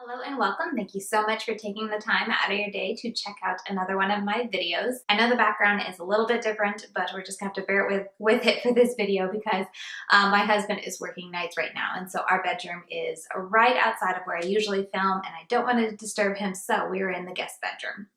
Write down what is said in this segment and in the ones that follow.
Hello and welcome. Thank you so much for taking the time out of your day to check out another one of my videos. I know the background is a little bit different, but we're just gonna have to bear with it for this video because my husband is working nights right now, and so our bedroom is right outside of where I usually film, and I don't want to disturb him, so we're in the guest bedroom.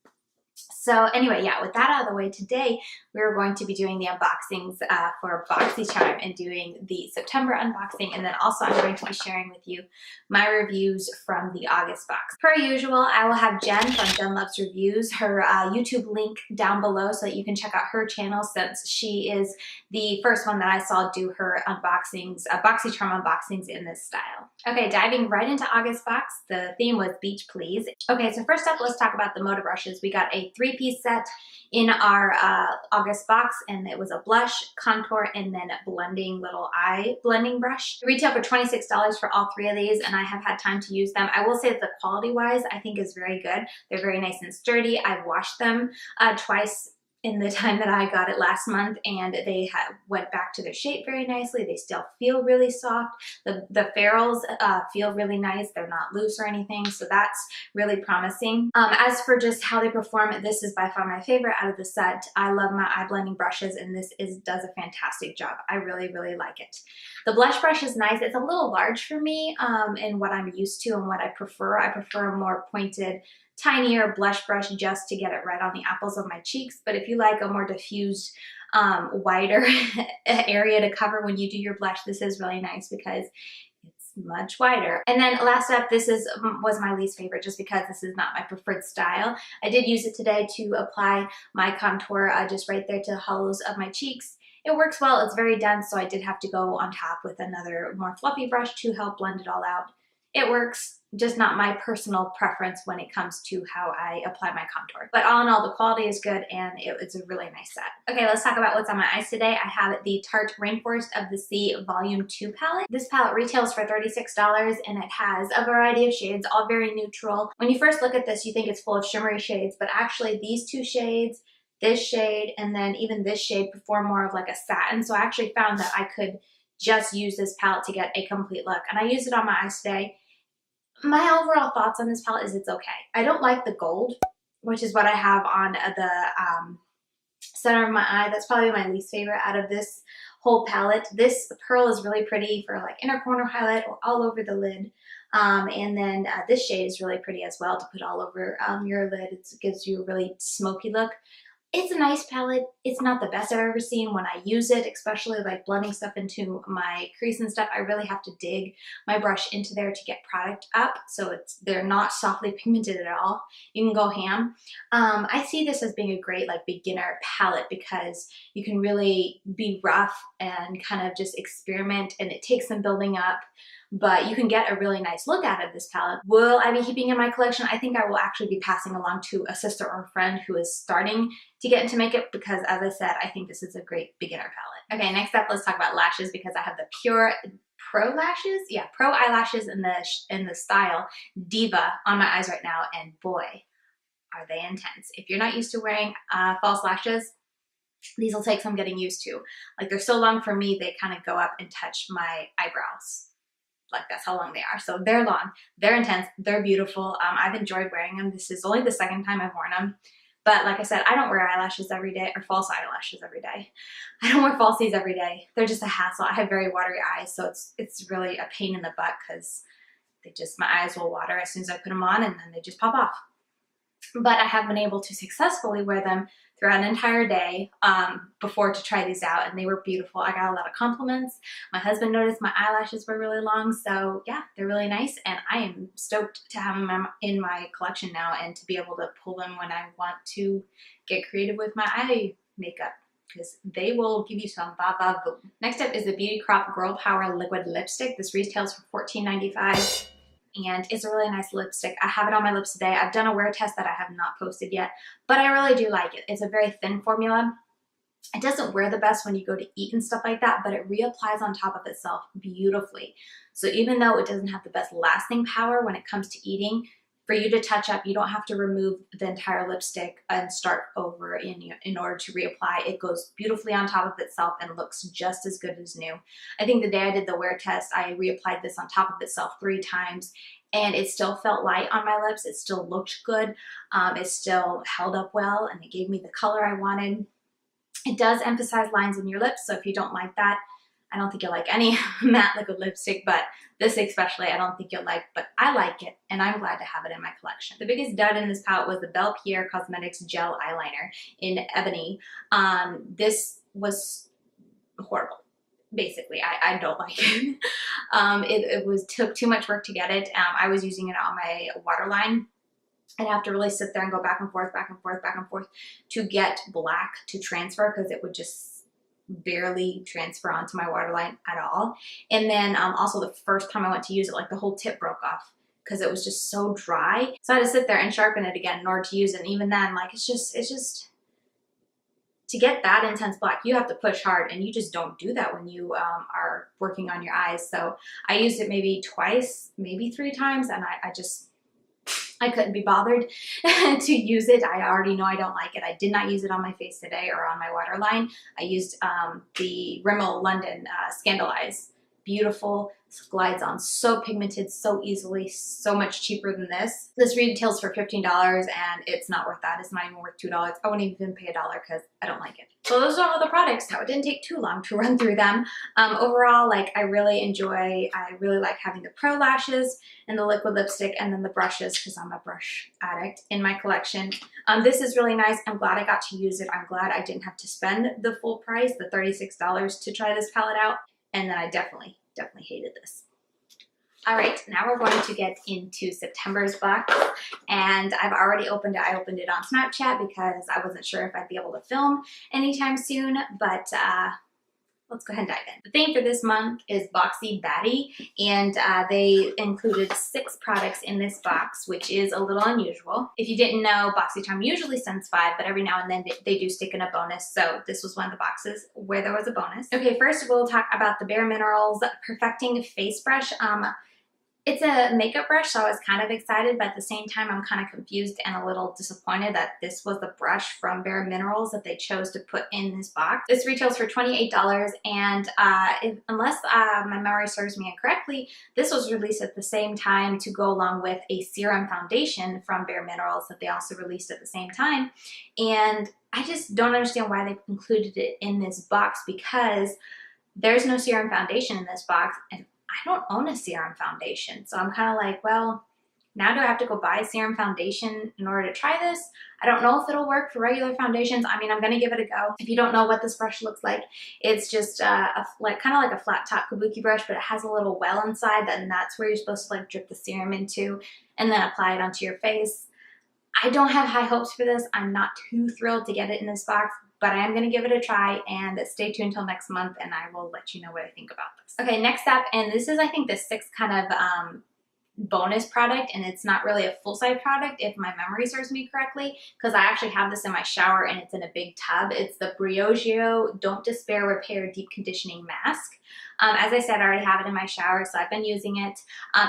So anyway, yeah, with that out of the way, today we're going to be doing the unboxings for Boxycharm and doing the September unboxing, and then also I'm going to be sharing with you my reviews from the August box. Per usual, I will have Jen from Jen Loves Reviews, her YouTube link down below so that you can check out her channel, since she is the first one that I saw do her unboxings, Boxycharm unboxings in this style. Okay, diving right into August box, the theme was Beach Please. Okay, so first up, let's talk about the motor brushes. We got a 3-piece set in our August box, and it was a blush, contour, and then a blending little eye blending brush. They retail for $26 for all 3 of these, and I have had time to use them. I will say that the quality-wise, I think is very good. They're very nice and sturdy. I've washed them twice in the time that I got it last month, and they went back to their shape very nicely. They still feel really soft. The ferrules feel really nice. They're not loose or anything, so that's really promising. As for just how they perform, this is by far my favorite out of the set. I love my eye blending brushes, and this does a fantastic job. I really, really like it. The blush brush is nice. It's a little large for me in what I'm used to and what I prefer. I prefer a more pointed, tinier blush brush just to get it right on the apples of my cheeks. But if you like a more diffused, wider area to cover when you do your blush, this is really nice because it's much wider. And then last up, this was my least favorite just because this is not my preferred style. I did use it today to apply my contour just right there to the hollows of my cheeks. It works well. It's very dense, so I did have to go on top with another more fluffy brush to help blend it all out. It works, just not my personal preference when it comes to how I apply my contour. But all in all, the quality is good, and it's a really nice set. Okay, let's talk about what's on my eyes today. I have the Tarte Rainforest of the Sea Volume 2 palette. This palette retails for $36, and it has a variety of shades, all very neutral. When you first look at this, you think it's full of shimmery shades, but actually these 2 shades, this shade, and then even this shade perform more of like a satin. So I actually found that I could just use this palette to get a complete look, and I used it on my eyes today. My overall thoughts on this palette is it's okay. I don't like the gold, which is what I have on the center of my eye. That's probably my least favorite out of this whole palette. This pearl is really pretty for like inner corner highlight or all over the lid. And then this shade is really pretty as well to put all over your lid. It gives you a really smoky look. It's a nice palette. It's not the best I've ever seen. When I use it, especially like blending stuff into my crease and stuff, I really have to dig my brush into there to get product up. So they're not softly pigmented at all. You can go ham. I see this as being a great like beginner palette because you can really be rough and kind of just experiment, and it takes some building up, but you can get a really nice look out of this palette. Will I be keeping in my collection? I think I will actually be passing along to a sister or a friend who is starting to get into makeup because, as I said, I think this is a great beginner palette. Okay, next up, let's talk about lashes because I have the Pure Pro lashes. Yeah, Pro eyelashes in the style Diva on my eyes right now, and boy, are they intense. If you're not used to wearing false lashes, these will take some getting used to. Like, they're so long for me, they kind of go up and touch my eyebrows. Like, that's how long they are. So they're long, they're intense, they're beautiful. I've enjoyed wearing them. This is only the second time I've worn them. But like I said, I don't wear eyelashes every day, or false eyelashes every day. I don't wear falsies every day. They're just a hassle. I have very watery eyes, so it's really a pain in the butt because my eyes will water as soon as I put them on, and then they just pop off. But I have been able to successfully wear them throughout an entire day before to try these out, and they were beautiful. I got a lot of compliments. My husband noticed my eyelashes were really long, so yeah, they're really nice, and I am stoked to have them in my collection now and to be able to pull them when I want to get creative with my eye makeup, because they will give you some va-va-voom. Next up is the Beauty Crop Girl Power Liquid Lipstick. This retails for $14.95. And it's a really nice lipstick. I have it on my lips today. I've done a wear test that I have not posted yet, but I really do like it. It's a very thin formula. It doesn't wear the best when you go to eat and stuff like that, but it reapplies on top of itself beautifully. So even though it doesn't have the best lasting power when it comes to eating, for you to touch up, you don't have to remove the entire lipstick and start over in order to reapply. It goes beautifully on top of itself and looks just as good as new. I think the day I did the wear test, I reapplied this on top of itself 3 times and it still felt light on my lips. It still looked good. It still held up well and it gave me the color I wanted. It does emphasize lines in your lips, so if you don't like that, I don't think you'll like any matte liquid lipstick, but this especially I don't think you'll like, but I like it and I'm glad to have it in my collection. The biggest dud in this palette was the Belle Pierre Cosmetics Gel Eyeliner in Ebony. This was horrible. Basically, I don't like it. It took too much work to get it. I was using it on my waterline. I'd have to really sit there and go back and forth, back and forth, back and forth to get black to transfer because it would just barely transfer onto my waterline at all. And then also the first time I went to use it, like the whole tip broke off because it was just so dry. So I had to sit there and sharpen it again in order to use it. And even then, like it's just to get that intense black, you have to push hard, and you just don't do that when you are working on your eyes. So I used it maybe twice, maybe 3 times, and I couldn't be bothered to use it. I already know I don't like it. I did not use it on my face today or on my waterline. I used the Rimmel London Scandalize. Beautiful, glides on so pigmented, so easily, so much cheaper than this. This retails for $15 and it's not worth that. It's not even worth $2. I wouldn't even pay $1 because I don't like it. So those are all the products. Now it didn't take too long to run through them. Overall, like I really like having the Pro Lashes and the liquid lipstick and then the brushes because I'm a brush addict in my collection. This is really nice. I'm glad I got to use it. I'm glad I didn't have to spend the full price, the $36 to try this palette out. And then I definitely hated this. All right, now we're going to get into September's box, and I've already opened it. I opened it on Snapchat because I wasn't sure if I'd be able to film anytime soon, but let's go ahead and dive in. The theme for this month is Boxy Baddie, and they included 6 products in this box, which is a little unusual. If you didn't know, Boxycharm usually sends 5, but every now and then they do stick in a bonus, so this was one of the boxes where there was a bonus. Okay, first we'll talk about the Bare Minerals Perfecting Face Brush. It's a makeup brush, so I was kind of excited, but at the same time, I'm kind of confused and a little disappointed that this was the brush from Bare Minerals that they chose to put in this box. This retails for $28, and unless my memory serves me incorrectly, this was released at the same time to go along with a serum foundation from Bare Minerals that they also released at the same time. And I just don't understand why they included it in this box because there's no serum foundation in this box, and I don't own a serum foundation. So I'm kind of like, well, now do I have to go buy a serum foundation in order to try this? I don't know if it'll work for regular foundations. I mean, I'm going to give it a go. If you don't know what this brush looks like, it's just kind of like a flat top kabuki brush, but it has a little well inside, and that's where you're supposed to like drip the serum into and then apply it onto your face. I don't have high hopes for this. I'm not too thrilled to get it in this box, but I am going to give it a try, and stay tuned until next month and I will let you know what I think about this. Okay, next up, and this is I think the 6th kind of bonus product, and it's not really a full-size product if my memory serves me correctly, because I actually have this in my shower and it's in a big tub. It's the Briogeo Don't Despair Repair Deep Conditioning Mask. As I said, I already have it in my shower, so I've been using it.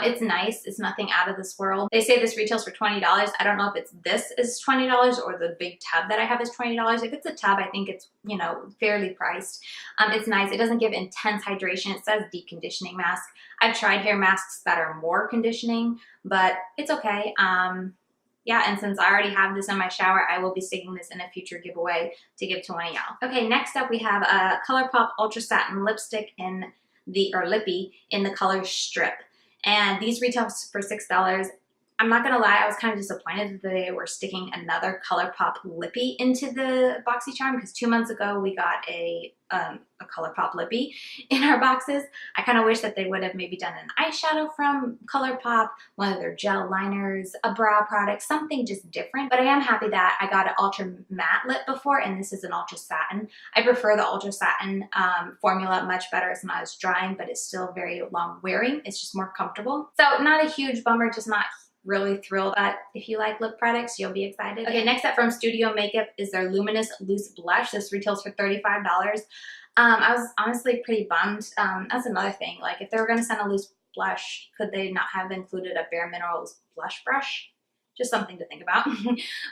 It's nice. It's nothing out of this world. They say this retails for $20. I don't know if this is $20 or the big tub that I have is $20. If it's a tub, I think it's, you know, fairly priced. It's nice. It doesn't give intense hydration. It says deep conditioning mask. I've tried hair masks that are more conditioning, but it's okay. Yeah, and since I already have this in my shower, I will be sticking this in a future giveaway to give to one of y'all. Okay, next up we have a ColourPop Ultra Satin Lipstick in lippy in the color Strip. And these retail for $6. I'm not gonna lie, I was kind of disappointed that they were sticking another ColourPop lippy into the Boxycharm, because 2 months ago we got a ColourPop lippy in our boxes. I kind of wish that they would have maybe done an eyeshadow from ColourPop, one of their gel liners, a brow product, something just different. But I am happy that I got an ultra matte lip before, and this is an ultra satin. I prefer the ultra satin formula much better. It's not as drying, but it's still very long wearing. It's just more comfortable. So not a huge bummer, just not really thrilled, but if you like lip products, you'll be excited. Okay, next up from Studio Makeup is their Luminous Loose Blush. This retails for $35. I was honestly pretty bummed. That's another thing. Like, if they were going to send a loose blush, could they not have included a Bare Minerals blush brush? just something to think about.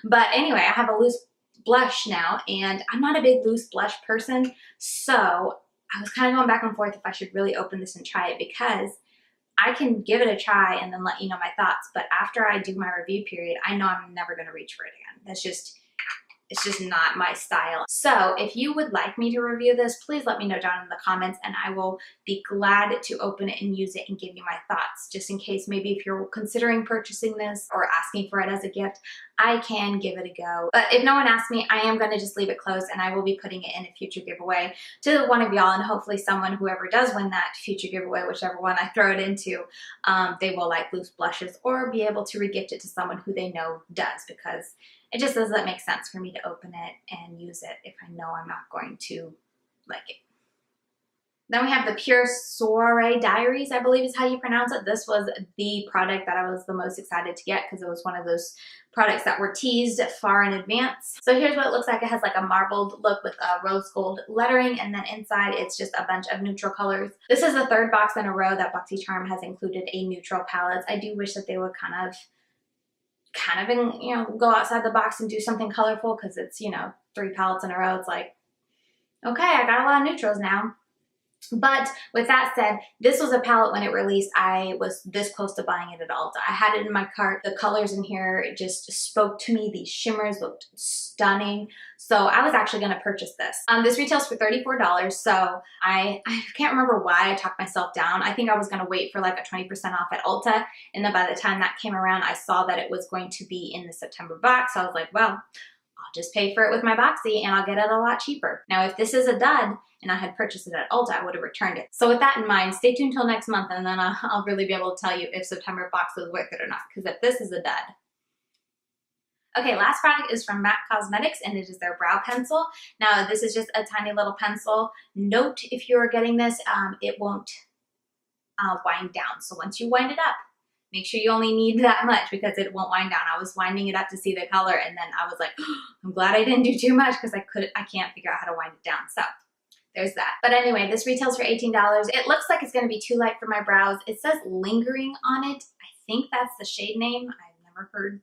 But anyway, I have a loose blush now, and I'm not a big loose blush person, so I was kind of going back and forth if I should really open this and try it, because I can give it a try and then let you know my thoughts, but after I do my review period, I know I'm never going to reach for it again. It's just not my style. So if you would like me to review this, please let me know down in the comments, and I will be glad to open it and use it and give you my thoughts, just in case maybe if you're considering purchasing this or asking for it as a gift, I can give it a go. But if no one asks me, I am going to just leave it closed, and I will be putting it in a future giveaway to one of y'all, and hopefully someone, whoever does win that future giveaway, whichever one I throw it into, they will like loose blushes or be able to regift it to someone who they know does, because it just doesn't make sense for me to open it and use it if I know I'm not going to like it. Then we have the Pure Soiree Diaries, I believe is how you pronounce it. This was the product that I was the most excited to get, because it was one of those products that were teased far in advance. So here's what it looks like. It has like a marbled look with a rose gold lettering, and then inside it's just a bunch of neutral colors. This is the third box in a row that Boxycharm has included a neutral palette. I do wish that they would kind of go outside the box and do something colorful, because it's, 3 palettes in a row. It's like, okay, I got a lot of neutrals now. But with that said, this was a palette when it released. I was this close to buying it at Ulta. I had it in my cart. The colors in here just spoke to me. These shimmers looked stunning. So I was actually going to purchase this. This retails for $34. So I can't remember why I talked myself down. I think I was going to wait for like a 20% off at Ulta. And then by the time that came around, I saw that it was going to be in the September box. So I was like, well, I'll just pay for it with my Boxy and I'll get it a lot cheaper. Now, if this is a dud and I had purchased it at Ulta, I would have returned it. So with that in mind, stay tuned till next month, and then I'll really be able to tell you if September box was worth it or not, because if this is a dud. Okay, last product is from MAC Cosmetics, and it is their brow pencil. Now, this is just a tiny little pencil. Note, if you're getting this, it won't wind down. So once you wind it up, make sure you only need that much, because it won't wind down. I was winding it up to see the color, and then I was like, oh, I'm glad I didn't do too much, because I can't figure out how to wind it down. So there's that. But anyway, this retails for $18. It looks like it's going to be too light for my brows. It says Lingering on it. I think that's the shade name. I've never heard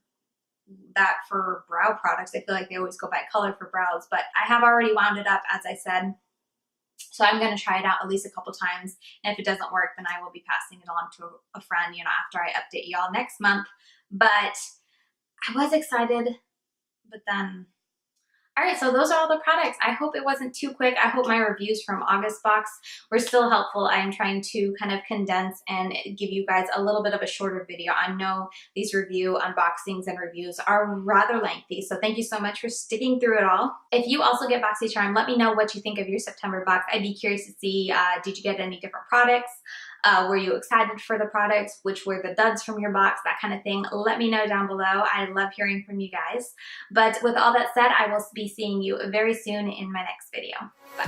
that for brow products. I feel like they always go by color for brows, but I have already wound it up, as I said. So I'm going to try it out at least a couple times, and if it doesn't work, then I will be passing it along to a friend, after I update y'all next month. But I was excited, but then... All right, so those are all the products. I hope it wasn't too quick. I hope my reviews from August Box were still helpful. I am trying to kind of condense and give you guys a little bit of a shorter video. I know these review unboxings and reviews are rather lengthy, so thank you so much for sticking through it all. If you also get Boxycharm, let me know what you think of your September box. I'd be curious to see, did you get any different products? Were you excited for the products? Which were the duds from your box? That kind of thing. Let me know down below. I love hearing from you guys. But with all that said, I will be seeing you very soon in my next video. Bye.